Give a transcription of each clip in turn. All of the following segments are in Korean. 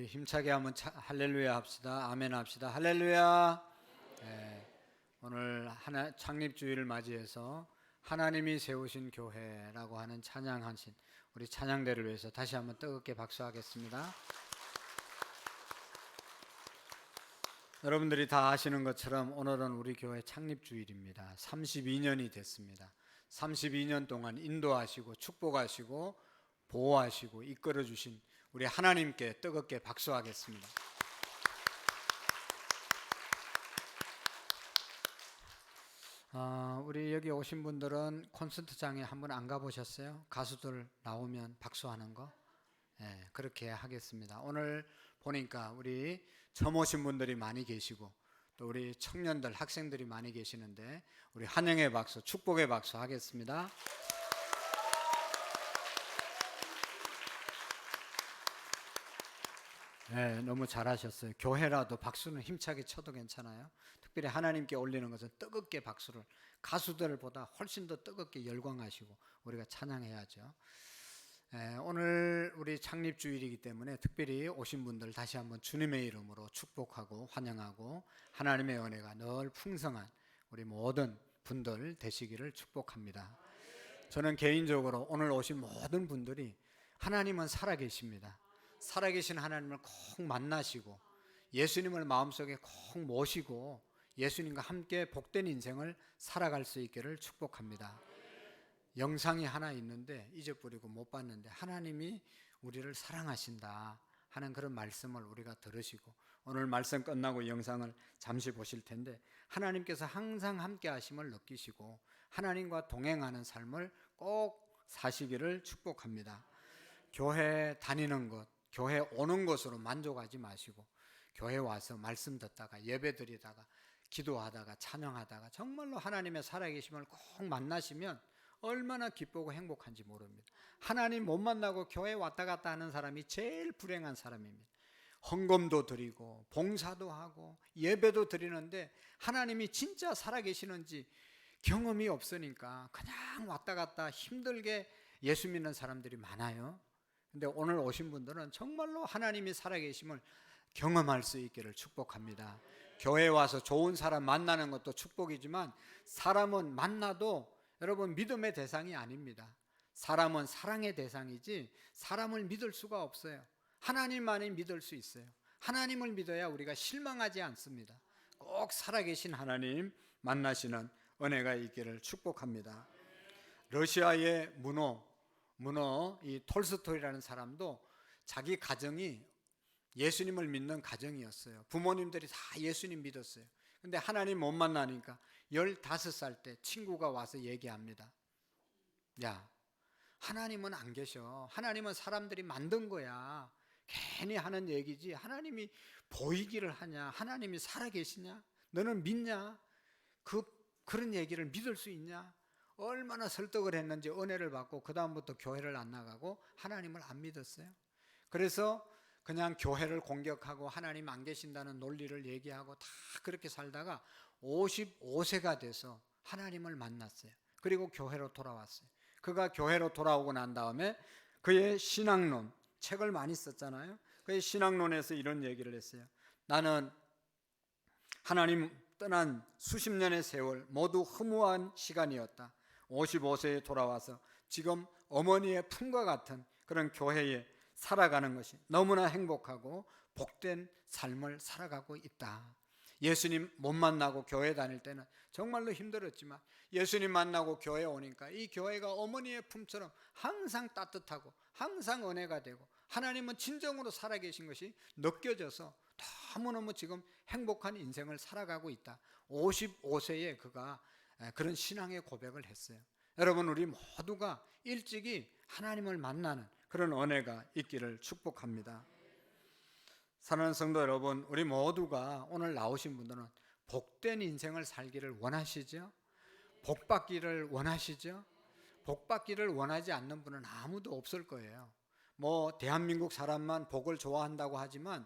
우리 힘차게 한번 할렐루야 합시다. 아멘 합시다. 할렐루야. 오늘 창립주일을 맞이해서 하나님이 세우신 교회라고 하는 찬양하신 우리 찬양대를 위해서 다시 한번 뜨겁게 박수하겠습니다. 여러분들이 다 아시는 것처럼 오늘은 우리 교회 창립주일입니다. 32년이 됐습니다. 32년 동안 인도하시고 축복하시고 보호하시고 이끌어주신 우리 하나님께 뜨겁게 박수하겠습니다. 우리 여기 오신 분들은 콘서트장에 한번 안 가보셨어요? 가수들 나오면 박수하는 거? 네, 그렇게 하겠습니다. 오늘 보니까 우리 처음 오신 분들이 많이 계시고 또 우리 청년들, 학생들이 많이 계시는데 우리 환영의 박수, 축복의 박수 하겠습니다. 네, 너무 잘하셨어요. 교회라도 박수는 힘차게 쳐도 괜찮아요. 특별히 하나님께 올리는 것은 뜨겁게 박수를, 가수들보다 훨씬 더 뜨겁게 열광하시고 우리가 찬양해야죠. 오늘 우리 창립주일이기 때문에 특별히 오신 분들 다시 한번 주님의 이름으로 축복하고 환영하고 하나님의 은혜가 늘 풍성한 우리 모든 분들 되시기를 축복합니다. 저는 개인적으로 오늘 오신 모든 분들이 하나님은 살아계십니다. 살아계신 하나님을 꼭 만나시고 예수님을 마음속에 꼭 모시고 예수님과 함께 복된 인생을 살아갈 수 있기를 축복합니다. 영상이 하나 있는데 잊어버리고 못 봤는데 하나님이 우리를 사랑하신다 하는 그런 말씀을 우리가 들으시고 오늘 말씀 끝나고 영상을 잠시 보실 텐데 하나님께서 항상 함께 하심을 느끼시고 하나님과 동행하는 삶을 꼭 사시기를 축복합니다. 교회 다니는 것, 교회 오는 것으로 만족하지 마시고 교회 와서 말씀 듣다가 예배 드리다가 기도하다가 찬양하다가 정말로 하나님의 살아계심을 꼭 만나시면 얼마나 기쁘고 행복한지 모릅니다. 하나님 못 만나고 교회 왔다 갔다 하는 사람이 제일 불행한 사람입니다. 헌금도 드리고 봉사도 하고 예배도 드리는데 하나님이 진짜 살아계시는지 경험이 없으니까 그냥 왔다 갔다 힘들게 예수 믿는 사람들이 많아요. 근데 오늘 오신 분들은 정말로 하나님이 살아계심을 경험할 수 있기를 축복합니다. 교회에 와서 좋은 사람 만나는 것도 축복이지만 사람은 만나도 여러분 믿음의 대상이 아닙니다. 사람은 사랑의 대상이지 사람을 믿을 수가 없어요. 하나님만이 믿을 수 있어요. 하나님을 믿어야 우리가 실망하지 않습니다. 꼭 살아계신 하나님 만나시는 은혜가 있기를 축복합니다. 러시아의 문호 이 톨스토이라는 사람도 자기 가정이 예수님을 믿는 가정이었어요. 부모님들이 다 예수님 믿었어요. 근데 하나님 못 만나니까 15살 때 친구가 와서 얘기합니다. 야, 하나님은 안 계셔. 하나님은 사람들이 만든 거야. 괜히 하는 얘기지 하나님이 보이기를 하냐? 하나님이 살아계시냐? 너는 믿냐? 그런 얘기를 믿을 수 있냐? 얼마나 설득을 했는지 은혜를 받고 그 다음부터 교회를 안 나가고 하나님을 안 믿었어요. 그래서 그냥 교회를 공격하고 하나님 안 계신다는 논리를 얘기하고 다 그렇게 살다가 55세가 돼서 하나님을 만났어요. 그리고 교회로 돌아왔어요. 그가 교회로 돌아오고 난 다음에 그의 신앙론, 책을 많이 썼잖아요. 그의 신앙론에서 이런 얘기를 했어요. 나는 하나님 떠난 수십 년의 세월 모두 허무한 시간이었다. 55세에 돌아와서 지금 어머니의 품과 같은 그런 교회에 살아가는 것이 너무나 행복하고 복된 삶을 살아가고 있다. 예수님 못 만나고 교회 다닐 때는 정말로 힘들었지만 예수님 만나고 교회 오니까 이 교회가 어머니의 품처럼 항상 따뜻하고 항상 은혜가 되고 하나님은 진정으로 살아계신 것이 느껴져서 너무너무 지금 행복한 인생을 살아가고 있다. 55세에 그가 그런 신앙의 고백을 했어요. 여러분 우리 모두가 일찍이 하나님을 만나는 그런 은혜가 있기를 축복합니다. 사랑하는 성도 여러분, 우리 모두가 오늘 나오신 분들은 복된 인생을 살기를 원하시죠? 복받기를 원하시죠? 복받기를 원하지 않는 분은 아무도 없을 거예요. 대한민국 사람만 복을 좋아한다고 하지만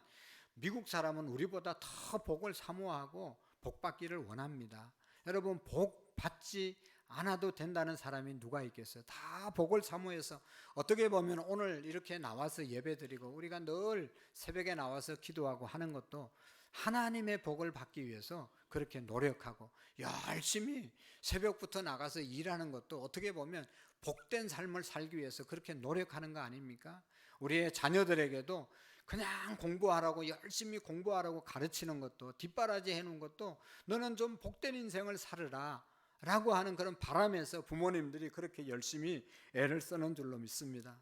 미국 사람은 우리보다 더 복을 사모하고 복받기를 원합니다. 여러분 복 받지 않아도 된다는 사람이 누가 있겠어요? 다 복을 사모해서 어떻게 보면 오늘 이렇게 나와서 예배드리고 우리가 늘 새벽에 나와서 기도하고 하는 것도 하나님의 복을 받기 위해서 그렇게 노력하고 열심히 새벽부터 나가서 일하는 것도 어떻게 보면 복된 삶을 살기 위해서 그렇게 노력하는 거 아닙니까? 우리의 자녀들에게도 그냥 공부하라고 열심히 공부하라고 가르치는 것도 뒷바라지 해놓은 것도 너는 좀 복된 인생을 살으라 라고 하는 그런 바람에서 부모님들이 그렇게 열심히 애를 쓰는 줄로 믿습니다.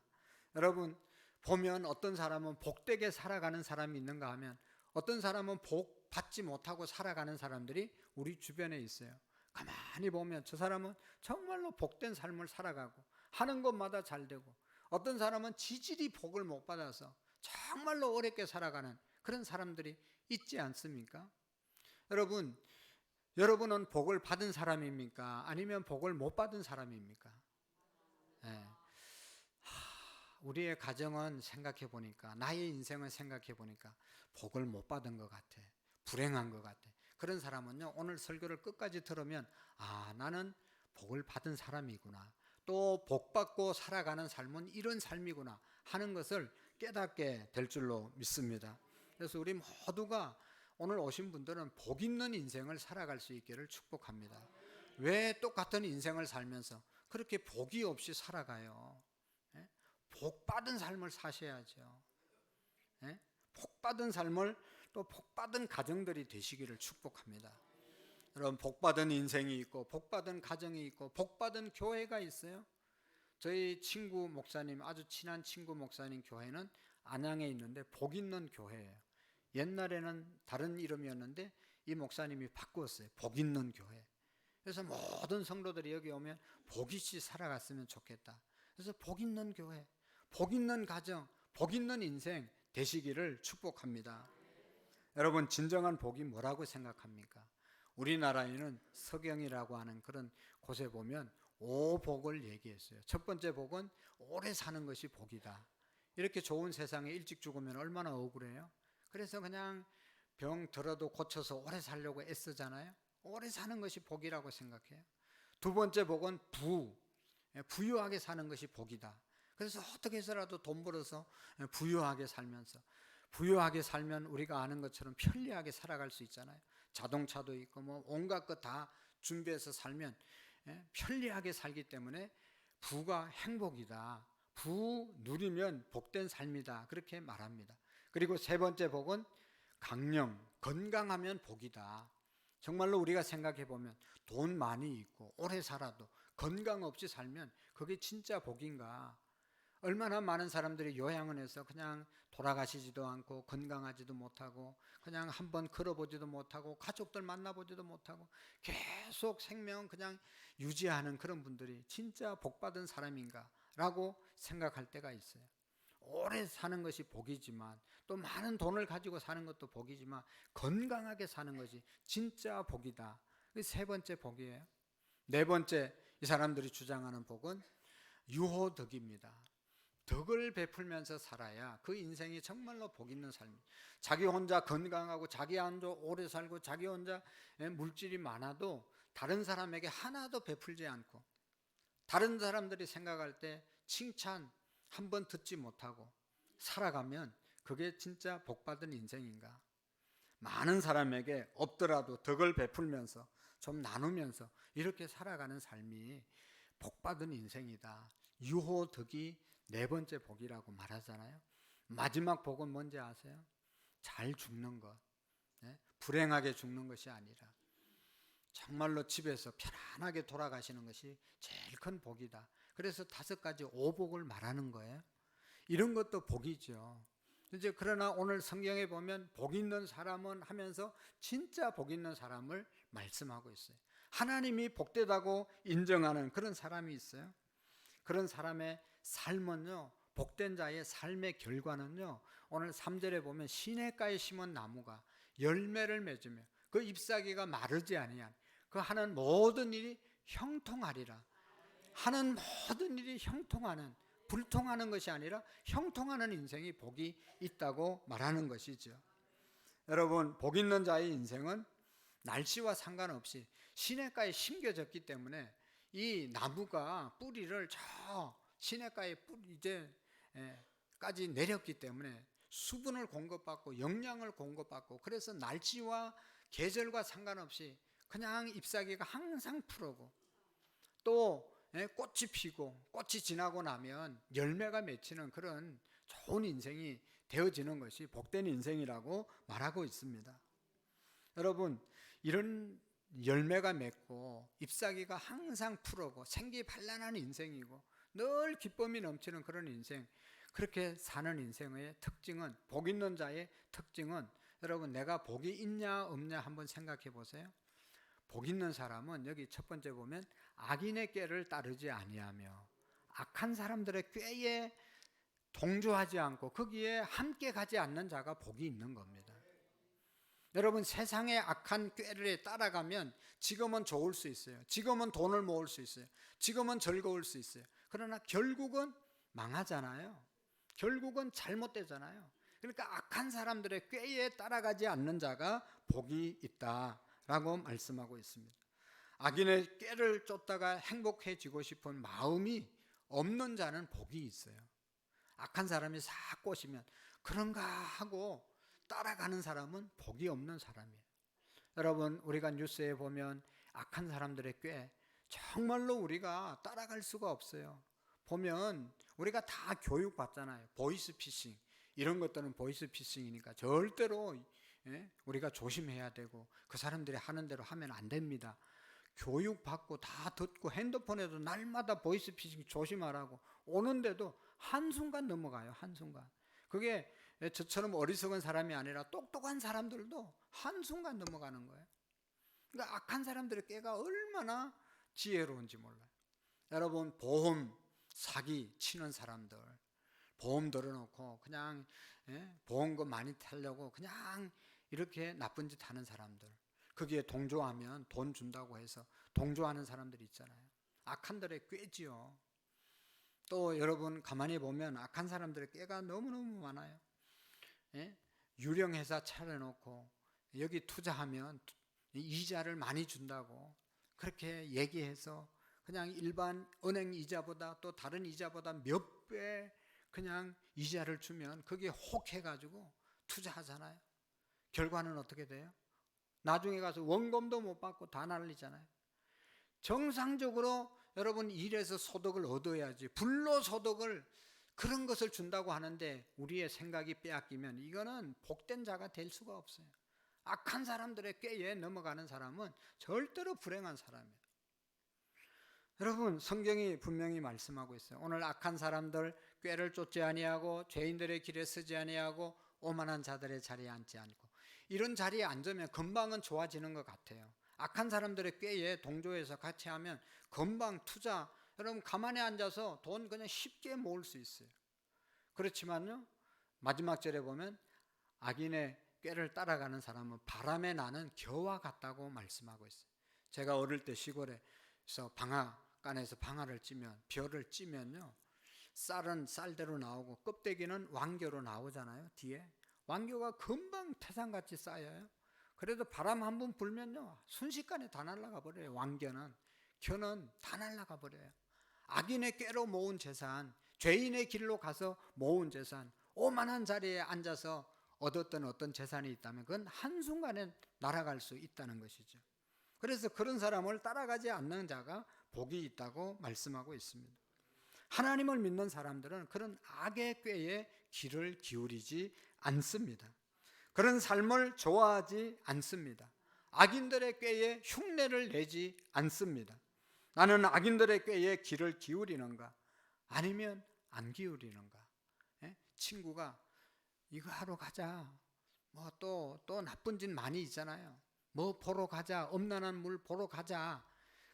여러분 보면 어떤 사람은 복되게 살아가는 사람이 있는가 하면 어떤 사람은 복 받지 못하고 살아가는 사람들이 우리 주변에 있어요. 가만히 보면 저 사람은 정말로 복된 삶을 살아가고 하는 것마다 잘 되고 어떤 사람은 지질이 복을 못 받아서 정말로 어렵게 살아가는 그런 사람들이 있지 않습니까? 여러분은 복을 받은 사람입니까? 아니면 복을 못 받은 사람입니까? 네. 우리의 가정은 생각해 보니까 나의 인생을 생각해 보니까 복을 못 받은 것 같아. 불행한 것 같아. 그런 사람은요 오늘 설교를 끝까지 들으면 나는 복을 받은 사람이구나. 또 복받고 살아가는 삶은 이런 삶이구나 하는 것을 깨닫게 될 줄로 믿습니다. 그래서 우리 모두가 오늘 오신 분들은 복 있는 인생을 살아갈 수 있기를 축복합니다. 왜 똑같은 인생을 살면서 그렇게 복이 없이 살아가요? 복 받은 삶을 사셔야죠. 복 받은 삶을 또 복 받은 가정들이 되시기를 축복합니다. 여러분 복 받은 인생이 있고 복 받은 가정이 있고 복 받은 교회가 있어요. 저희 친구 목사님 아주 친한 친구 목사님 교회는 안양에 있는데 복 있는 교회예요. 옛날에는 다른 이름이었는데 이 목사님이 바꾸었어요. 복 있는 교회. 그래서 모든 성도들이 여기 오면 복 있이 살아갔으면 좋겠다. 그래서 복 있는 교회, 복 있는 가정, 복 있는 인생 되시기를 축복합니다. 여러분 진정한 복이 뭐라고 생각합니까? 우리나라에는 서경이라고 하는 그런 곳에 보면 5복을 얘기했어요. 첫 번째 복은 오래 사는 것이 복이다. 이렇게 좋은 세상에 일찍 죽으면 얼마나 억울해요? 그래서 그냥 병 들어도 고쳐서 오래 살려고 애쓰잖아요. 오래 사는 것이 복이라고 생각해요. 두 번째 복은 부유하게 사는 것이 복이다. 그래서 어떻게 해서라도 돈 벌어서 부유하게 살면 우리가 아는 것처럼 편리하게 살아갈 수 있잖아요. 자동차도 있고 뭐 온갖 것 다 준비해서 살면 편리하게 살기 때문에 부가 행복이다. 부 누리면 복된 삶이다. 그렇게 말합니다. 그리고 세 번째 복은 강령, 건강하면 복이다. 정말로 우리가 생각해 보면 돈 많이 있고 오래 살아도 건강 없이 살면 그게 진짜 복인가? 얼마나 많은 사람들이 요양원에서 그냥 돌아가시지도 않고 건강하지도 못하고 그냥 한번 걸어보지도 못하고 가족들 만나보지도 못하고 계속 생명 그냥 유지하는 그런 분들이 진짜 복받은 사람인가 라고 생각할 때가 있어요. 오래 사는 것이 복이지만 또 많은 돈을 가지고 사는 것도 복이지만 건강하게 사는 것이 진짜 복이다. 세 번째 복이에요. 네 번째 이 사람들이 주장하는 복은 유호덕입니다. 덕을 베풀면서 살아야 그 인생이 정말로 복 있는 삶입니다. 자기 혼자 건강하고 자기 혼자 오래 살고 자기 혼자 물질이 많아도 다른 사람에게 하나도 베풀지 않고 다른 사람들이 생각할 때 칭찬 한 번 듣지 못하고 살아가면 그게 진짜 복받은 인생인가? 많은 사람에게 없더라도 덕을 베풀면서 좀 나누면서 이렇게 살아가는 삶이 복받은 인생이다. 유호덕이 네 번째 복이라고 말하잖아요. 마지막 복은 뭔지 아세요? 잘 죽는 것. 불행하게 죽는 것이 아니라 정말로 집에서 편안하게 돌아가시는 것이 제일 큰 복이다. 그래서 5가지 오복을 말하는 거예요. 이런 것도 복이죠. 이제 그러나 오늘 성경에 보면 복 있는 사람은 하면서 진짜 복 있는 사람을 말씀하고 있어요. 하나님이 복되다고 인정하는 그런 사람이 있어요. 그런 사람의 삶은요, 복된 자의 삶의 결과는요, 오늘 3절에 보면 시냇가에 심은 나무가 열매를 맺으며 그 잎사귀가 마르지 아니한 그 하는 모든 일이 형통하리라. 하는 모든 일이 형통하는, 불통하는 것이 아니라 형통하는 인생이 복이 있다고 말하는 것이죠. 여러분, 복 있는 자의 인생은 날씨와 상관없이 시냇가에 심겨졌기 때문에 이 나무가 뿌리를 저 시냇가에 까지 내렸기 때문에 수분을 공급받고 영양을 공급받고, 그래서 날씨와 계절과 상관없이 그냥 잎사귀가 항상 푸르고, 또 꽃이 피고 꽃이 지나고 나면 열매가 맺히는 그런 좋은 인생이 되어지는 것이 복된 인생이라고 말하고 있습니다. 여러분, 이런 열매가 맺고 잎사귀가 항상 푸르고 생기발랄한 인생이고 늘 기쁨이 넘치는 그런 인생, 그렇게 사는 인생의 특징은, 복 있는 자의 특징은, 여러분 내가 복이 있냐 없냐 한번 생각해 보세요. 복 있는 사람은 여기 첫 번째 보면 악인의 꾀를 따르지 아니하며 악한 사람들의 꾀에 동조하지 않고 거기에 함께 가지 않는 자가 복이 있는 겁니다. 여러분, 세상의 악한 꾀를 따라가면 지금은 좋을 수 있어요. 지금은 돈을 모을 수 있어요. 지금은 즐거울 수 있어요. 그러나 결국은 망하잖아요. 결국은 잘못되잖아요. 그러니까 악한 사람들의 꾀에 따라가지 않는 자가 복이 있다라고 말씀하고 있습니다. 악인의 꾀를 쫓다가 행복해지고 싶은 마음이 없는 자는 복이 있어요. 악한 사람이 싹 꼬시면 그런가 하고 따라가는 사람은 복이 없는 사람이에요. 여러분, 우리가 뉴스에 보면 악한 사람들의 꾀 정말로 우리가 따라갈 수가 없어요. 보면 우리가 다 교육받잖아요. 보이스피싱, 이런 것들은 보이스피싱이니까 절대로 우리가 조심해야 되고 그 사람들이 하는 대로 하면 안 됩니다. 교육받고 다 듣고 핸드폰에도 날마다 보이스피싱 조심하라고 오는데도 한순간 넘어가요. 한순간. 그게 저처럼 어리석은 사람이 아니라 똑똑한 사람들도 한순간 넘어가는 거예요. 그러니까 악한 사람들의 꾀가 얼마나 지혜로운지 몰라요. 여러분, 보험 사기 치는 사람들, 보험 들어놓고 그냥 보험금 많이 타려고 그냥 이렇게 나쁜 짓 하는 사람들, 거기에 동조하면 돈 준다고 해서 동조하는 사람들이 있잖아요. 악한들의 꾀지요. 또 여러분 가만히 보면 악한 사람들의 꾀가 너무너무 많아요. 유령회사 차려놓고 여기 투자하면 이자를 많이 준다고 그렇게 얘기해서 그냥 일반 은행 이자보다 또 다른 이자보다 몇 배 그냥 이자를 주면 거기에 혹해가지고 투자하잖아요. 결과는 어떻게 돼요? 나중에 가서 원금도 못 받고 다 날리잖아요. 정상적으로 여러분 일해서 소득을 얻어야지 불로소득을 그런 것을 준다고 하는데 우리의 생각이 빼앗기면 이거는 복된 자가 될 수가 없어요. 악한 사람들의 꾀에 넘어가는 사람은 절대로 불행한 사람이에요. 여러분, 성경이 분명히 말씀하고 있어요. 오늘 악한 사람들 꾀를 쫓지 아니하고 죄인들의 길에 서지 아니하고 오만한 자들의 자리에 앉지 않고, 이런 자리에 앉으면 금방은 좋아지는 것 같아요. 악한 사람들의 꾀에 동조해서 같이 하면 금방 투자, 여러분 가만히 앉아서 돈 그냥 쉽게 모을 수 있어요. 그렇지만요, 마지막 절에 보면 악인의 꾀를 따라가는 사람은 바람에 나는 겨와 같다고 말씀하고 있어요. 제가 어릴 때 시골에서 방앗간에서 방아를 찌면, 벼를 찌면요, 쌀은 쌀대로 나오고 껍데기는 왕겨로 나오잖아요. 뒤에 왕겨가 금방 태산같이 쌓여요. 그래도 바람 한 번 불면요 순식간에 다 날아가 버려요. 왕겨는, 겨는 다 날아가 버려요. 악인의 꾀로 모은 재산, 죄인의 길로 가서 모은 재산, 오만한 자리에 앉아서 얻었던 어떤 재산이 있다면 그건 한순간에 날아갈 수 있다는 것이죠. 그래서 그런 사람을 따라가지 않는 자가 복이 있다고 말씀하고 있습니다. 하나님을 믿는 사람들은 그런 악의 꾀에 귀를 기울이지 않습니다. 그런 삶을 좋아하지 않습니다. 악인들의 꾀에 흉내를 내지 않습니다. 나는 악인들의 꾀에 귀를 기울이는가 아니면 안 기울이는가. 친구가 이거 하러 가자, 뭐 또 나쁜 짓 많이 있잖아요. 뭐 보러 가자, 엄난한 물 보러 가자.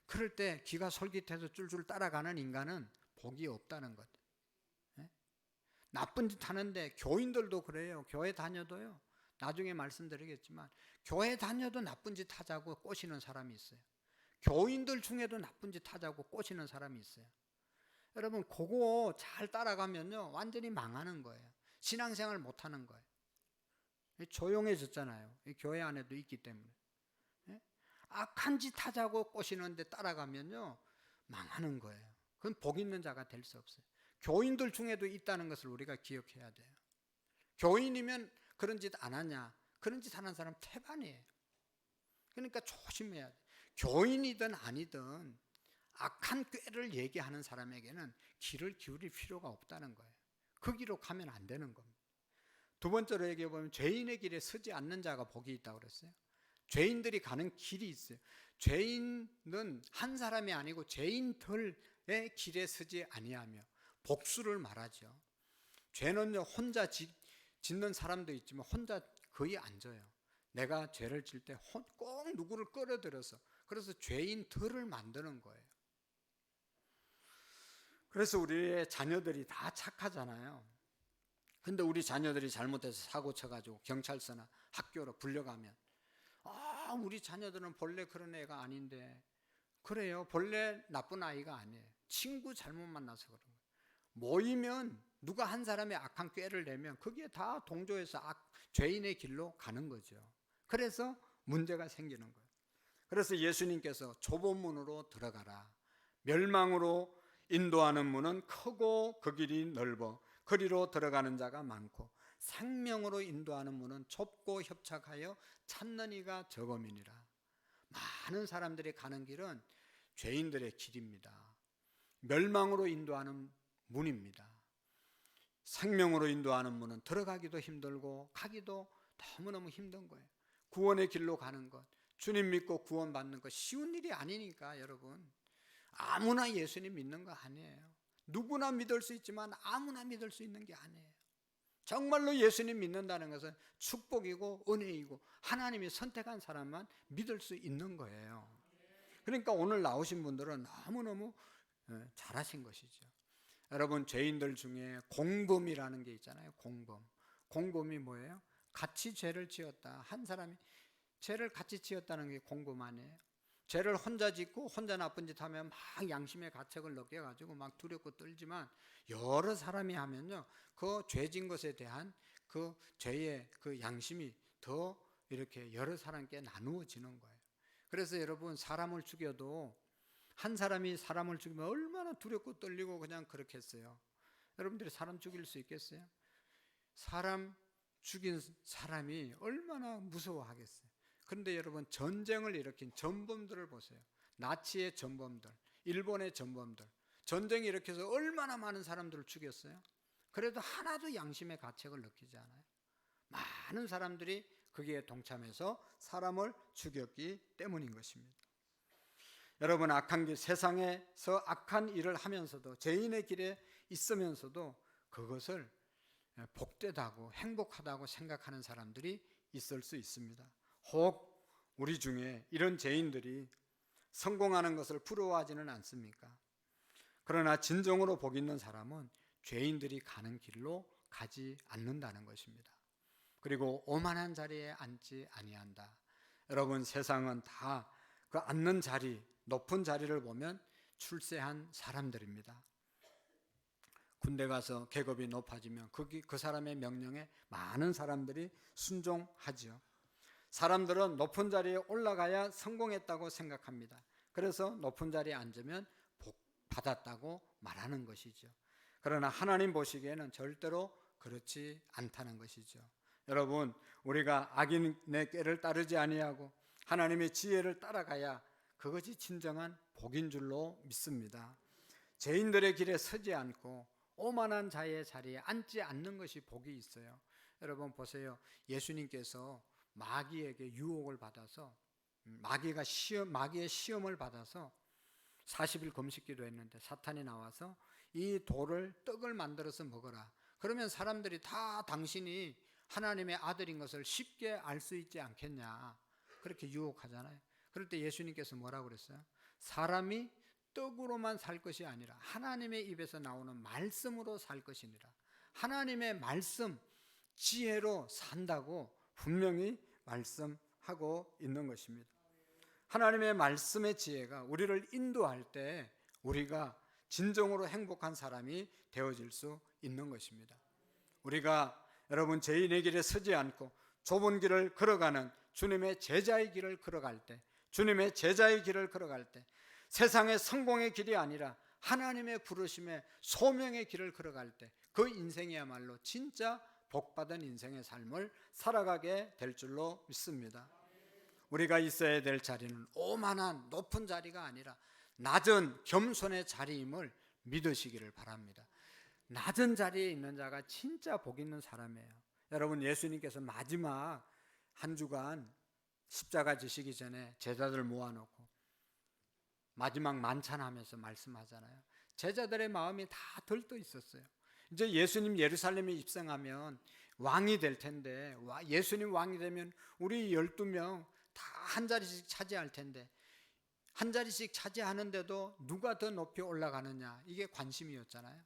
그럴 때 귀가 솔깃해서 줄줄 따라가는 인간은 복이 없다는 것. 나쁜 짓 하는데, 교인들도 그래요. 교회 다녀도요, 나중에 말씀드리겠지만 교회 다녀도 나쁜 짓 하자고 꼬시는 사람이 있어요. 교인들 중에도 나쁜 짓 하자고 꼬시는 사람이 있어요. 여러분, 그거 잘 따라가면요 완전히 망하는 거예요. 신앙생활 못하는 거예요. 조용해졌잖아요. 교회 안에도 있기 때문에. 악한 짓 하자고 꼬시는데 따라가면요 망하는 거예요. 그건 복 있는 자가 될 수 없어요. 교인들 중에도 있다는 것을 우리가 기억해야 돼요. 교인이면 그런 짓 안 하냐? 그런 짓 하는 사람 태반이에요. 그러니까 조심해야 돼요. 교인이든 아니든 악한 꾀를 얘기하는 사람에게는 귀를 기울일 필요가 없다는 거예요. 그 길로 가면 안 되는 겁니다. 두 번째로 얘기해 보면 죄인의 길에 서지 않는 자가 복이 있다고 그랬어요. 죄인들이 가는 길이 있어요. 죄인은 한 사람이 아니고 죄인들의 길에 서지 아니하며 복수를 말하죠. 죄는 혼자 짓는 사람도 있지만 혼자 거의 안 져요. 내가 죄를 질 때 꼭 누구를 끌어들여서, 그래서 죄인들을 만드는 거예요. 그래서 우리의 자녀들이 다 착하잖아요. 근데 우리 자녀들이 잘못해서 사고 쳐가지고 경찰서나 학교로 불려가면, 우리 자녀들은 본래 그런 애가 아닌데. 그래요, 본래 나쁜 아이가 아니에요. 친구 잘못 만나서 그런 거예요. 모이면 누가 한 사람의 악한 꾀를 내면 거기에 다 동조해서 죄인의 길로 가는 거죠. 그래서 문제가 생기는 거예요. 그래서 예수님께서 좁은 문으로 들어가라. 멸망으로 인도하는 문은 크고 그 길이 넓어 그리로 들어가는 자가 많고 생명으로 인도하는 문은 좁고 협착하여 찾는 이가 적음이니라. 많은 사람들이 가는 길은 죄인들의 길입니다. 멸망으로 인도하는 문입니다. 생명으로 인도하는 문은 들어가기도 힘들고 가기도 너무너무 힘든 거예요. 구원의 길로 가는 것, 주님 믿고 구원받는 것 쉬운 일이 아니니까. 여러분, 아무나 예수님 믿는 거 아니에요. 누구나 믿을 수 있지만 아무나 믿을 수 있는 게 아니에요. 정말로 예수님 믿는다는 것은 축복이고 은혜이고 하나님이 선택한 사람만 믿을 수 있는 거예요. 그러니까 오늘 나오신 분들은 너무너무 잘하신 것이죠. 여러분, 죄인들 중에 공범이라는 게 있잖아요. 공범이 뭐예요? 같이 죄를 지었다. 한 사람이 죄를 같이 지었다는 게 공범 아니에요? 죄를 혼자 짓고 혼자 나쁜 짓 하면 막 양심의 가책을 느껴가지고 막 두렵고 떨지만, 여러 사람이 하면요, 그 죄진 것에 대한 그 죄의 그 양심이 더 이렇게 여러 사람께 나누어지는 거예요. 그래서 여러분, 사람을 죽여도 한 사람이 사람을 죽이면 얼마나 두렵고 떨리고 그냥 그렇겠어요. 여러분들이 사람 죽일 수 있겠어요? 사람 죽인 사람이 얼마나 무서워하겠어요. 그런데 여러분, 전쟁을 일으킨 전범들을 보세요. 나치의 전범들, 일본의 전범들, 전쟁이 일으켜서 얼마나 많은 사람들을 죽였어요. 그래도 하나도 양심의 가책을 느끼지 않아요. 많은 사람들이 거기에 동참해서 사람을 죽였기 때문인 것입니다. 여러분, 악한 길, 세상에서 악한 일을 하면서도 죄인의 길에 있으면서도 그것을 복되다고 행복하다고 생각하는 사람들이 있을 수 있습니다. 혹 우리 중에 이런 죄인들이 성공하는 것을 부러워하지는 않습니까? 그러나 진정으로 복 있는 사람은 죄인들이 가는 길로 가지 않는다는 것입니다. 그리고 오만한 자리에 앉지 아니한다. 여러분, 세상은 다 그 앉는 자리, 높은 자리를 보면 출세한 사람들입니다. 군대 가서 계급이 높아지면 그 사람의 명령에 많은 사람들이 순종하죠. 사람들은 높은 자리에 올라가야 성공했다고 생각합니다. 그래서 높은 자리에 앉으면 복 받았다고 말하는 것이죠. 그러나 하나님 보시기에는 절대로 그렇지 않다는 것이죠. 여러분, 우리가 악인의 꾀를 따르지 아니하고 하나님의 지혜를 따라가야 그것이 진정한 복인 줄로 믿습니다. 죄인들의 길에 서지 않고 오만한 자의 자리에 앉지 않는 것이 복이 있어요. 여러분 보세요. 예수님께서 마귀에게 유혹을 받아서 마귀의 시험을 받아서 40일 금식기도 했는데 사탄이 나와서 이 돌을 떡을 만들어서 먹어라. 그러면 사람들이 다 당신이 하나님의 아들인 것을 쉽게 알 수 있지 않겠냐, 그렇게 유혹하잖아요. 그럴 때 예수님께서 뭐라고 그랬어요? 사람이 떡으로만 살 것이 아니라 하나님의 입에서 나오는 말씀으로 살 것이니라. 하나님의 말씀, 지혜로 산다고 분명히 말씀하고 있는 것입니다. 하나님의 말씀의 지혜가 우리를 인도할 때 우리가 진정으로 행복한 사람이 되어질 수 있는 것입니다. 우리가 여러분 죄인의 길에 서지 않고 좁은 길을 걸어가는 주님의 제자의 길을 걸어갈 때, 주님의 제자의 길을 걸어갈 때 세상의 성공의 길이 아니라 하나님의 부르심의 소명의 길을 걸어갈 때 그 인생이야말로 진짜 복받은 인생의 삶을 살아가게 될 줄로 믿습니다. 우리가 있어야 될 자리는 오만한 높은 자리가 아니라 낮은 겸손의 자리임을 믿으시기를 바랍니다. 낮은 자리에 있는 자가 진짜 복 있는 사람이에요. 여러분, 예수님께서 마지막 한 주간 십자가 지시기 전에 제자들 모아놓고 마지막 만찬하면서 말씀하잖아요. 제자들의 마음이 다 들떠 있었어요. 이제 예수님 예루살렘에 입성하면 왕이 될 텐데, 예수님 왕이 되면 우리 12명 다 한 자리씩 차지할 텐데, 한 자리씩 차지하는데도 누가 더 높이 올라가느냐, 이게 관심이었잖아요.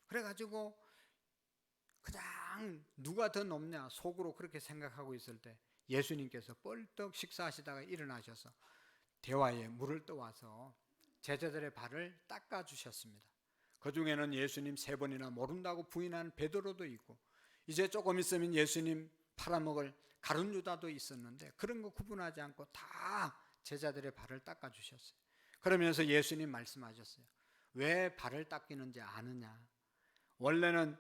그래가지고 그냥 누가 더 높냐 속으로 그렇게 생각하고 있을 때 예수님께서 뻘떡 식사하시다가 일어나셔서 대화에 물을 떠와서 제자들의 발을 닦아주셨습니다. 그 중에는 예수님 3번이나 모른다고 부인한 베드로도 있고, 이제 조금 있으면 예수님 팔아먹을 가룟 유다도 있었는데 그런 거 구분하지 않고 다 제자들의 발을 닦아주셨어요. 그러면서 예수님 말씀하셨어요. 왜 발을 닦이는지 아느냐? 원래는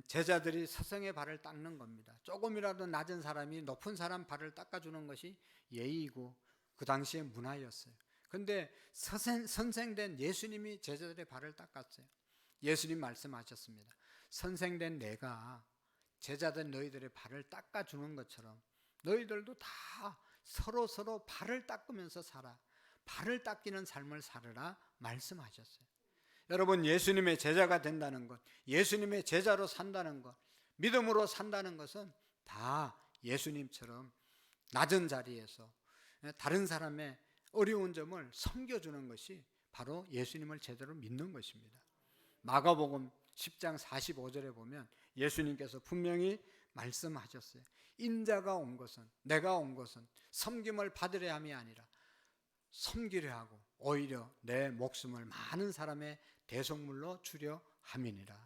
제자들이 스승의 발을 닦는 겁니다. 조금이라도 낮은 사람이 높은 사람 발을 닦아주는 것이 예의이고 그 당시의 문화였어요. 그런데 선생된 예수님이 제자들의 발을 닦았어요. 예수님 말씀하셨습니다. 선생된 내가 제자들 너희들의 발을 닦아주는 것처럼 너희들도 다 서로 발을 닦으면서 살아. 발을 닦이는 삶을 살으라 말씀하셨어요. 여러분, 예수님의 제자가 된다는 것, 예수님의 제자로 산다는 것, 믿음으로 산다는 것은 다 예수님처럼 낮은 자리에서 다른 사람의 어려운 점을 섬겨주는 것이 바로 예수님을 제대로 믿는 것입니다. 마가복음 10장 45절에 보면 예수님께서 분명히 말씀하셨어요. 인자가 온 것은, 내가 온 것은 섬김을 받으려 함이 아니라 섬기려 하고 오히려 내 목숨을 많은 사람의 대속물로 주려 함이니라.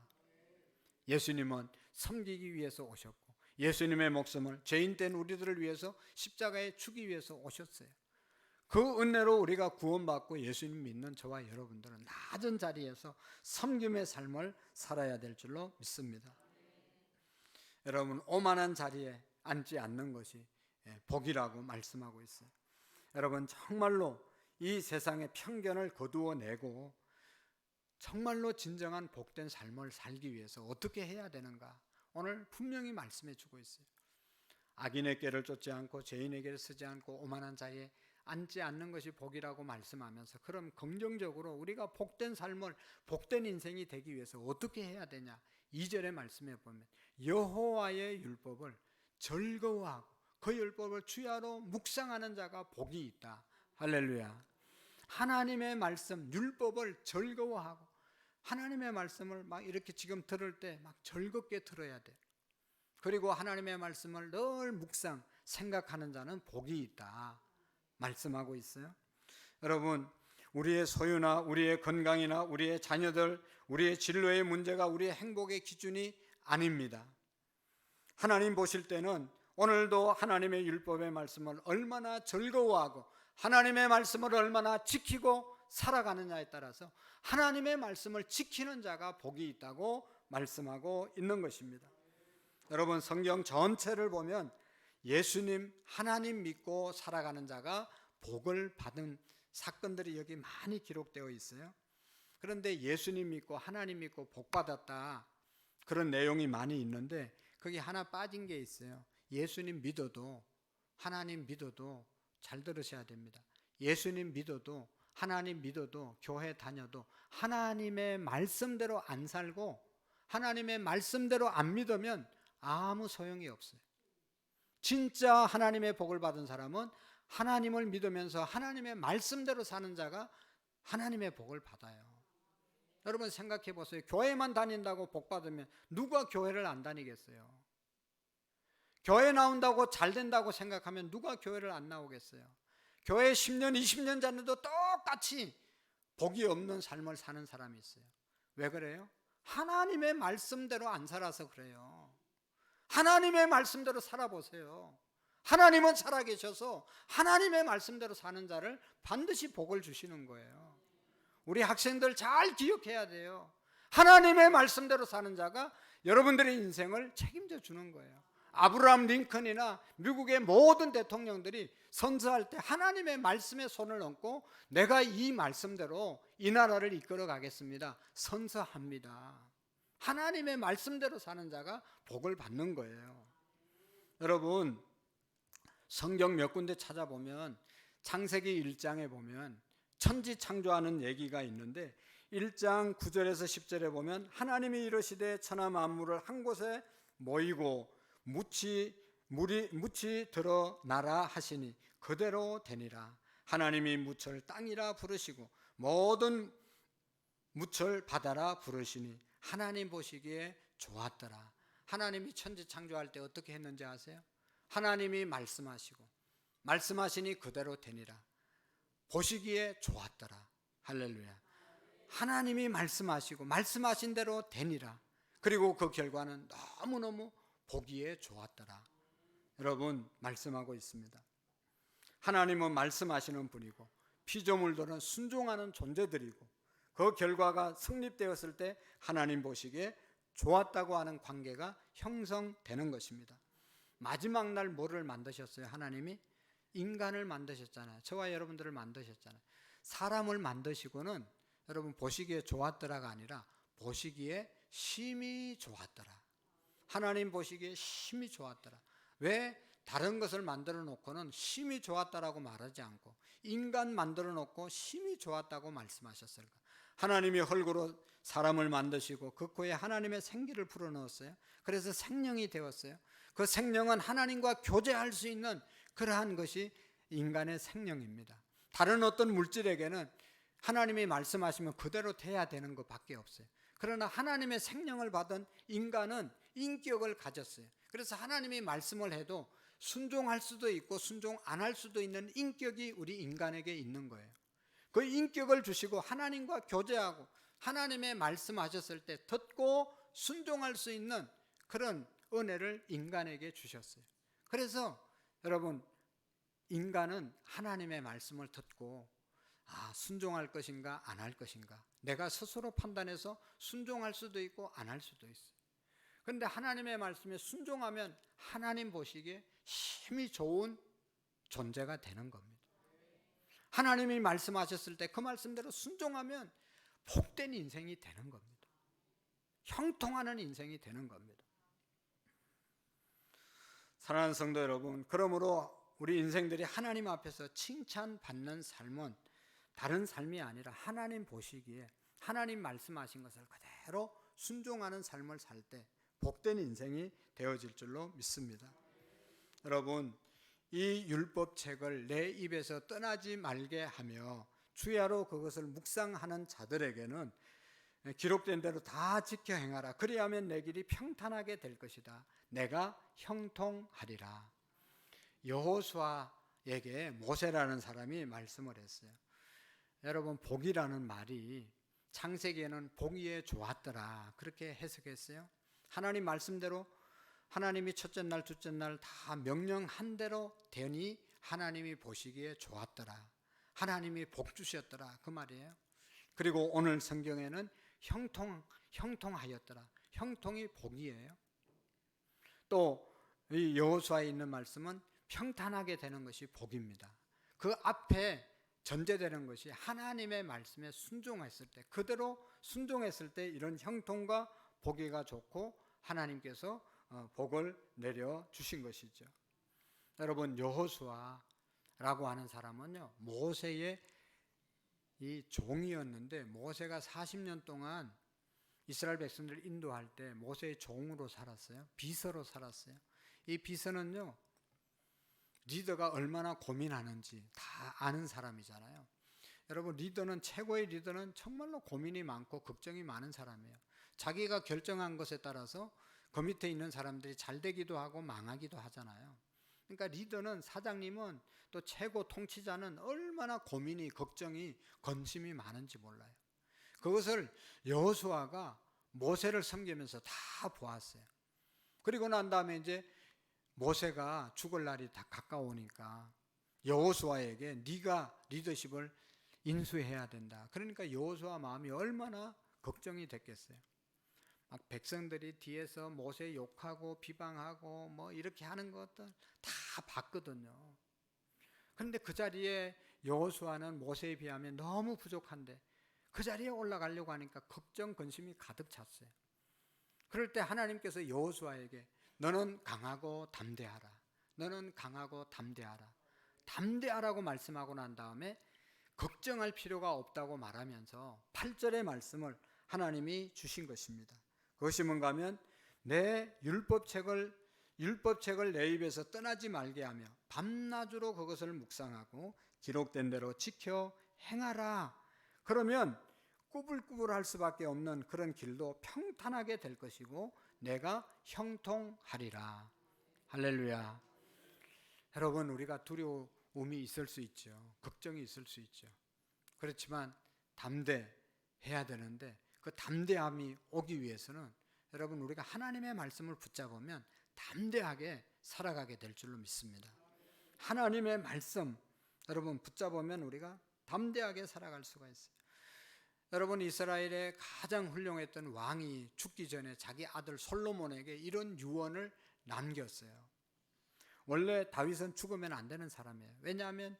예수님은 섬기기 위해서 오셨고 예수님의 목숨을 죄인된 우리들을 위해서 십자가에 주기 위해서 오셨어요. 그 은혜로 우리가 구원받고 예수님 믿는 저와 여러분들은 낮은 자리에서 섬김의 삶을 살아야 될 줄로 믿습니다. 여러분, 오만한 자리에 앉지 않는 것이 복이라고 말씀하고 있어요. 여러분, 정말로 이 세상의 편견을 거두어내고 정말로 진정한 복된 삶을 살기 위해서 어떻게 해야 되는가, 오늘 분명히 말씀해 주고 있어요. 악인의 꾀를 쫓지 않고 죄인의 꾀를 쓰지 않고 오만한 자리에 앉지 않는 것이 복이라고 말씀하면서, 그럼 긍정적으로 우리가 복된 삶을, 복된 인생이 되기 위해서 어떻게 해야 되냐, 2절의 말씀에 보면 여호와의 율법을 즐거워하고 그 율법을 주야로 묵상하는 자가 복이 있다. 할렐루야. 하나님의 말씀, 율법을 즐거워하고 하나님의 말씀을 막 이렇게 지금 들을 때 막 즐겁게 들어야 돼. 그리고 하나님의 말씀을 늘 묵상, 생각하는 자는 복이 있다 말씀하고 있어요. 여러분, 우리의 소유나 우리의 건강이나 우리의 자녀들, 우리의 진로의 문제가 우리의 행복의 기준이 아닙니다. 하나님 보실 때는 오늘도 하나님의 율법의 말씀을 얼마나 즐거워하고 하나님의 말씀을 얼마나 지키고 살아가느냐에 따라서 하나님의 말씀을 지키는 자가 복이 있다고 말씀하고 있는 것입니다. 여러분, 성경 전체를 보면 예수님, 하나님 믿고 살아가는 자가 복을 받은 사건들이 여기 많이 기록되어 있어요. 그런데 예수님 믿고 하나님 믿고 복 받았다, 그런 내용이 많이 있는데 거기 하나 빠진 게 있어요. 예수님 믿어도, 하나님 믿어도, 잘 들으셔야 됩니다. 예수님 믿어도, 하나님 믿어도, 교회 다녀도 하나님의 말씀대로 안 살고 하나님의 말씀대로 안 믿으면 아무 소용이 없어요. 진짜 하나님의 복을 받은 사람은 하나님을 믿으면서 하나님의 말씀대로 사는 자가 하나님의 복을 받아요. 여러분, 생각해 보세요. 교회만 다닌다고 복 받으면 누가 교회를 안 다니겠어요? 교회 나온다고 잘 된다고 생각하면 누가 교회를 안 나오겠어요? 교회 10년, 20년 자녀도 똑같이 복이 없는 삶을 사는 사람이 있어요. 왜 그래요? 하나님의 말씀대로 안 살아서 그래요. 하나님의 말씀대로 살아보세요. 하나님은 살아계셔서 하나님의 말씀대로 사는 자를 반드시 복을 주시는 거예요. 우리 학생들 잘 기억해야 돼요. 하나님의 말씀대로 사는 자가 여러분들의 인생을 책임져 주는 거예요. 아브라함 링컨이나 미국의 모든 대통령들이 선서할 때 하나님의 말씀에 손을 얹고 내가 이 말씀대로 이 나라를 이끌어 가겠습니다, 선서합니다. 하나님의 말씀대로 사는 자가 복을 받는 거예요. 여러분, 성경 몇 군데 찾아보면 창세기 1장에 보면 천지 창조하는 얘기가 있는데 1장 9절에서 10절에 보면 하나님이 이르시되 천하 만물을 한 곳에 모이고 묻히 드러나라 하시니 그대로 되니라. 하나님이 무철 땅이라 부르시고 모든 무철 바다라 부르시니 하나님 보시기에 좋았더라. 하나님이 천지 창조할 때 어떻게 했는지 아세요? 하나님이 말씀하시고 말씀하시니 그대로 되니라. 보시기에 좋았더라. 할렐루야. 하나님이 말씀하시고 말씀하신 대로 되니라. 그리고 그 결과는 너무너무 보기에 좋았더라. 여러분, 말씀하고 있습니다. 하나님은 말씀하시는 분이고 피조물들은 순종하는 존재들이고 그 결과가 성립되었을 때 하나님 보시기에 좋았다고 하는 관계가 형성되는 것입니다. 마지막 날 뭐를 만드셨어요? 하나님이 인간을 만드셨잖아요. 저와 여러분들을 만드셨잖아요. 사람을 만드시고는 여러분 보시기에 좋았더라가 아니라 보시기에 심히 좋았더라. 하나님 보시기에 심히 좋았더라. 왜 다른 것을 만들어 놓고는 심히 좋았다라고 말하지 않고 인간 만들어 놓고 심히 좋았다고 말씀하셨을까? 하나님이 흙으로 사람을 만드시고 그 코에 하나님의 생기를 불어넣었어요. 그래서 생명이 되었어요. 그 생명은 하나님과 교제할 수 있는 그러한 것이 인간의 생명입니다. 다른 어떤 물질에게는 하나님이 말씀하시면 그대로 돼야 되는 것밖에 없어요. 그러나 하나님의 생명을 받은 인간은 인격을 가졌어요. 그래서 하나님이 말씀을 해도 순종할 수도 있고 순종 안 할 수도 있는 인격이 우리 인간에게 있는 거예요. 그 인격을 주시고 하나님과 교제하고 하나님의 말씀하셨을 때 듣고 순종할 수 있는 그런 은혜를 인간에게 주셨어요. 그래서 여러분, 인간은 하나님의 말씀을 듣고 순종할 것인가 안 할 것인가 내가 스스로 판단해서 순종할 수도 있고 안 할 수도 있어요. 그런데 하나님의 말씀에 순종하면 하나님 보시기에 힘이 좋은 존재가 되는 겁니다. 하나님이 말씀하셨을 때 그 말씀대로 순종하면 복된 인생이 되는 겁니다. 형통하는 인생이 되는 겁니다. 사랑하는 성도 여러분, 그러므로 우리 인생들이 하나님 앞에서 칭찬받는 삶은 다른 삶이 아니라 하나님 보시기에 하나님 말씀하신 것을 그대로 순종하는 삶을 살 때 복된 인생이 되어질 줄로 믿습니다. 여러분, 이 율법책을 내 입에서 떠나지 말게 하며 주야로 그것을 묵상하는 자들에게는 기록된 대로 다 지켜 행하라. 그리하면 내 길이 평탄하게 될 것이다. 내가 형통하리라. 여호수아에게 모세라는 사람이 말씀을 했어요. 여러분, 복이라는 말이 창세기에는 보기에 좋았더라 그렇게 해석했어요. 하나님 말씀대로 하나님이 첫째 날 둘째 날 다 명령한 대로 되니 하나님이 보시기에 좋았더라. 하나님이 복 주셨더라 그 말이에요. 그리고 오늘 성경에는 형통하였더라. 형통이 복이에요. 또 이 여호수아에 있는 말씀은 평탄하게 되는 것이 복입니다. 그 앞에 전제되는 것이 하나님의 말씀에 순종했을 때, 그대로 순종했을 때 이런 형통과 보기가 좋고 하나님께서 복을 내려 주신 것이죠. 여러분, 여호수아라고 하는 사람은요, 모세의 이 종이었는데 모세가 40년 동안 이스라엘 백성들을 인도할 때 모세의 종으로 살았어요. 비서로 살았어요. 이 비서는요, 리더가 얼마나 고민하는지 다 아는 사람이잖아요. 여러분, 최고의 리더는 정말로 고민이 많고 걱정이 많은 사람이에요. 자기가 결정한 것에 따라서 그 밑에 있는 사람들이 잘 되기도 하고 망하기도 하잖아요. 그러니까 리더는, 사장님은, 또 최고 통치자는 얼마나 고민이, 걱정이, 건심이 많은지 몰라요. 그것을 여호수아가 모세를 섬기면서 다 보았어요. 그리고 난 다음에 이제 모세가 죽을 날이 다 가까우니까 여호수아에게 네가 리더십을 인수해야 된다. 그러니까 여호수아 마음이 얼마나 걱정이 됐겠어요. 막 백성들이 뒤에서 모세 욕하고 비방하고 뭐 이렇게 하는 것들 다 봤거든요. 그런데 그 자리에 여호수아는 모세에 비하면 너무 부족한데 그 자리에 올라가려고 하니까 걱정 근심이 가득 찼어요. 그럴 때 하나님께서 여호수아에게 너는 강하고 담대하라. 너는 강하고 담대하라. 담대하라고 말씀하고 난 다음에 걱정할 필요가 없다고 말하면서 8절의 말씀을 하나님이 주신 것입니다. 그것이 뭔가 하면 내 율법책을 내 입에서 떠나지 말게 하며 밤낮으로 그것을 묵상하고 기록된 대로 지켜 행하라. 그러면 꾸불꾸불할 수밖에 없는 그런 길도 평탄하게 될 것이고 내가 형통하리라. 할렐루야. 여러분, 우리가 두려움이 있을 수 있죠. 걱정이 있을 수 있죠. 그렇지만 담대해야 되는데 그 담대함이 오기 위해서는 여러분 우리가 하나님의 말씀을 붙잡으면 담대하게 살아가게 될 줄로 믿습니다. 하나님의 말씀 여러분 붙잡으면 우리가 담대하게 살아갈 수가 있어요. 여러분 이스라엘의 가장 훌륭했던 왕이 죽기 전에 자기 아들 솔로몬에게 이런 유언을 남겼어요. 원래 다윗은 죽으면 안 되는 사람이에요. 왜냐하면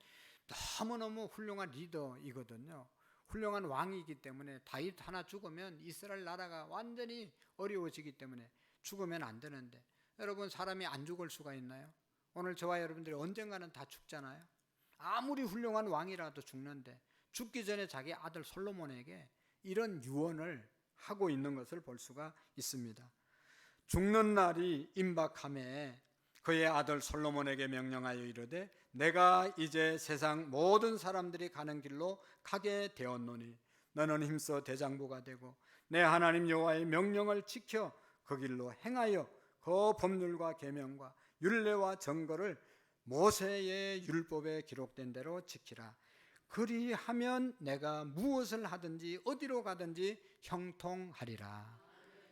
너무너무 훌륭한 리더이거든요. 훌륭한 왕이기 때문에 다윗 하나 죽으면 이스라엘 나라가 완전히 어려워지기 때문에 죽으면 안 되는데 여러분 사람이 안 죽을 수가 있나요? 오늘 저와 여러분들이 언젠가는 다 죽잖아요. 아무리 훌륭한 왕이라도 죽는데 죽기 전에 자기 아들 솔로몬에게 이런 유언을 하고 있는 것을 볼 수가 있습니다. 죽는 날이 임박함에 그의 아들 솔로몬에게 명령하여 이르되 내가 이제 세상 모든 사람들이 가는 길로 가게 되었노니 너는 힘써 대장부가 되고 내 하나님 여호와의 명령을 지켜 그 길로 행하여 그 법률과 계명과 율례와 정거를 모세의 율법에 기록된 대로 지키라. 그리하면 내가 무엇을 하든지 어디로 가든지 형통하리라.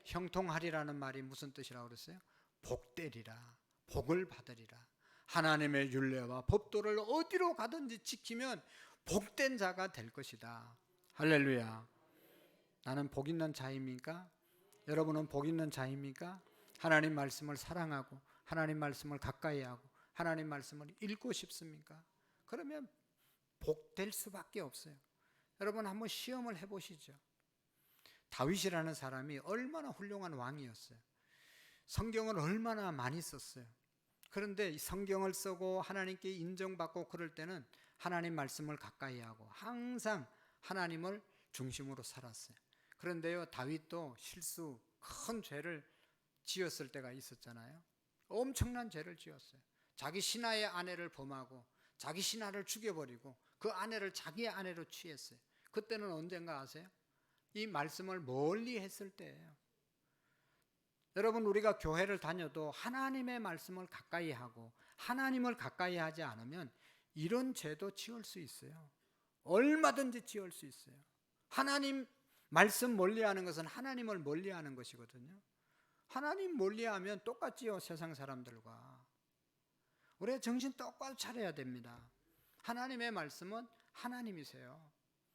형통하리라는 말이 무슨 뜻이라고 그랬어요? 복되리라. 복을 받으리라. 하나님의 율례와 법도를 어디로 가든지 지키면 복된 자가 될 것이다. 할렐루야. 나는 복 있는 자입니까? 여러분은 복 있는 자입니까? 하나님 말씀을 사랑하고 하나님 말씀을 가까이 하고 하나님 말씀을 읽고 싶습니까? 그러면 복될 수밖에 없어요. 여러분 한번 시험을 해보시죠. 다윗이라는 사람이 얼마나 훌륭한 왕이었어요. 성경을 얼마나 많이 썼어요. 그런데 성경을 쓰고 하나님께 인정받고 그럴 때는 하나님 말씀을 가까이 하고 항상 하나님을 중심으로 살았어요. 그런데요 다윗도 실수 큰 죄를 지었을 때가 있었잖아요. 엄청난 죄를 지었어요. 자기 신하의 아내를 범하고 자기 신하를 죽여버리고 그 아내를 자기의 아내로 취했어요. 그때는 언젠가 아세요? 이 말씀을 멀리 했을 때예요. 여러분 우리가 교회를 다녀도 하나님의 말씀을 가까이 하고 하나님을 가까이 하지 않으면 이런 죄도 지을 수 있어요. 얼마든지 지을 수 있어요. 하나님 말씀 멀리하는 것은 하나님을 멀리하는 것이거든요. 하나님 멀리하면 똑같지요. 세상 사람들과 우리가 정신 똑바로 차려야 됩니다. 하나님의 말씀은 하나님이세요.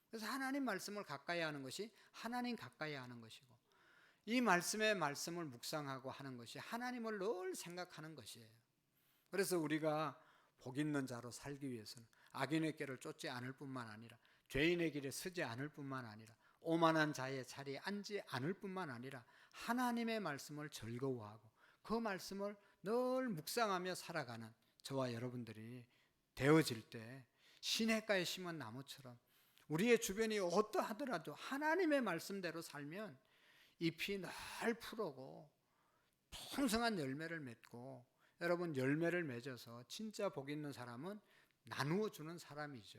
그래서 하나님 말씀을 가까이 하는 것이 하나님 가까이 하는 것이고 이 말씀의 말씀을 묵상하고 하는 것이 하나님을 늘 생각하는 것이에요. 그래서 우리가 복 있는 자로 살기 위해서는 악인의 길을 쫓지 않을 뿐만 아니라 죄인의 길에 서지 않을 뿐만 아니라 오만한 자의 자리에 앉지 않을 뿐만 아니라 하나님의 말씀을 즐거워하고 그 말씀을 늘 묵상하며 살아가는 저와 여러분들이 되어질 때 시냇가에 심은 나무처럼 우리의 주변이 어떠하더라도 하나님의 말씀대로 살면 잎이 늘 푸르고 풍성한 열매를 맺고 여러분 열매를 맺어서 진짜 복 있는 사람은 나누어 주는 사람이죠.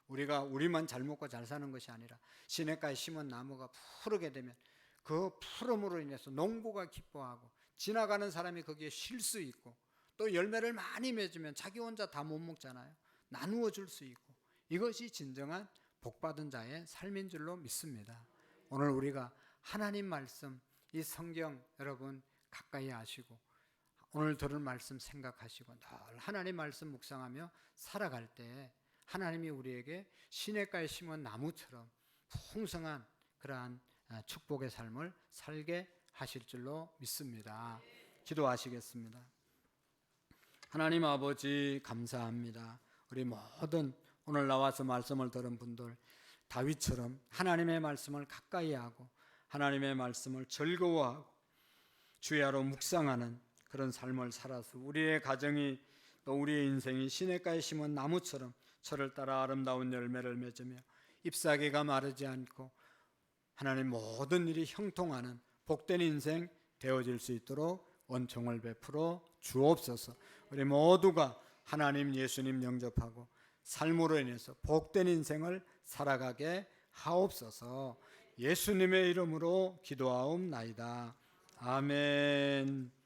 우리가 우리만 잘 먹고 잘 사는 것이 아니라 시냇가에 심은 나무가 푸르게 되면 그 푸름으로 인해서 농부가 기뻐하고 지나가는 사람이 거기에 쉴 수 있고 또 열매를 많이 맺으면 자기 혼자 다 못 먹잖아요. 나누어 줄 수 있고 이것이 진정한 복받은 자의 삶인 줄로 믿습니다. 오늘 우리가 하나님 말씀 이 성경 여러분 가까이 하시고 오늘 들을 말씀 생각하시고 늘 하나님 말씀 묵상하며 살아갈 때 하나님이 우리에게 시냇가에 심은 나무처럼 풍성한 그러한 축복의 삶을 살게 하실 줄로 믿습니다. 기도하시겠습니다. 하나님 아버지 감사합니다. 우리 모든 오늘 나와서 말씀을 들은 분들 다윗처럼 하나님의 말씀을 가까이 하고 하나님의 말씀을 즐거워하고 주야로 묵상하는 그런 삶을 살아서 우리의 가정이 또 우리의 인생이 시냇가에 심은 나무처럼 저를 따라 아름다운 열매를 맺으며 잎사귀가 마르지 않고 하나님 모든 일이 형통하는 복된 인생 되어질 수 있도록 은총을 베풀어 주옵소서. 우리 모두가 하나님 예수님 영접하고 삶으로 인해서 복된 인생을 살아가게 하옵소서. 예수님의 이름으로 기도하옵나이다. 아멘.